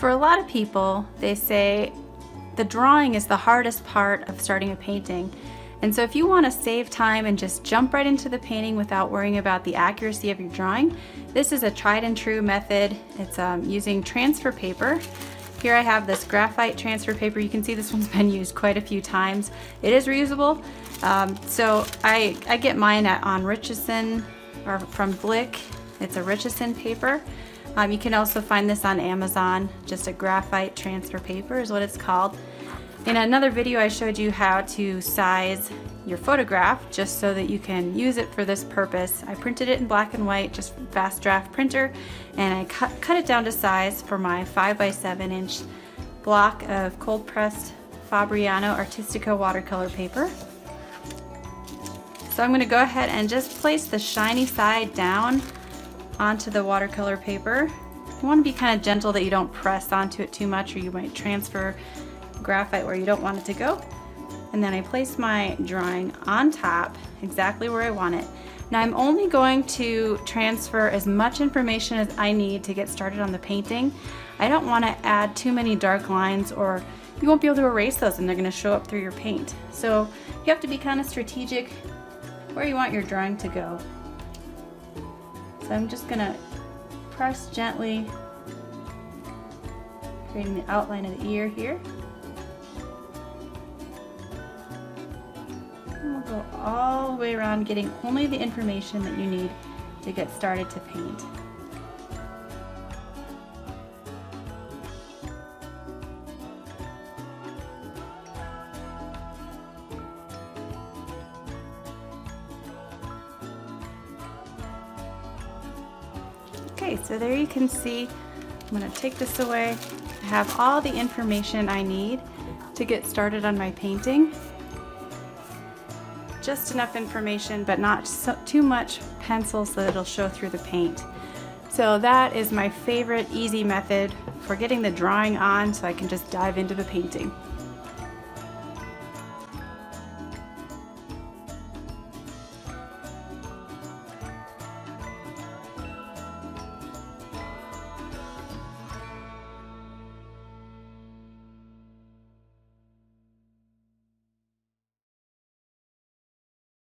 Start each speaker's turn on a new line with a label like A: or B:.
A: For a lot of people, they say the drawing is the hardest part of starting a painting. And so if you want to save time and just jump right into the painting without worrying about the accuracy of your drawing, this is a tried and true method. It's using transfer paper. Here I have this graphite transfer paper. You can see this one's been used quite a few times. It is reusable. So I get mine on Richardson or from Blick. It's a Richardson paper. You can also find this on Amazon. Just a graphite transfer paper is what it's called. In another video I showed you how to size your photograph just so that you can use it for this purpose. I printed it in black and white, just fast draft printer, and I cut it down to size for my 5x7 inch block of cold pressed Fabriano Artistico watercolor paper. So I'm going to go ahead and just place the shiny side down onto the watercolor paper. You want to be kind of gentle that you don't press onto it too much, or you might transfer graphite where you don't want it to go. And then I place my drawing on top exactly where I want it. Now I'm only going to transfer as much information as I need to get started on the painting. I don't want to add too many dark lines, or you won't be able to erase those and they're going to show up through your paint. So you have to be kind of strategic where you want your drawing to go. So I'm just going to press gently, creating the outline of the ear here. And we'll go all the way around, getting only the information that you need to get started to paint. Okay, so there you can see, I'm going to take this away. I have all the information I need to get started on my painting. Just enough information, but not too much pencil so that it'll show through the paint. So that is my favorite easy method for getting the drawing on so I can just dive into the painting.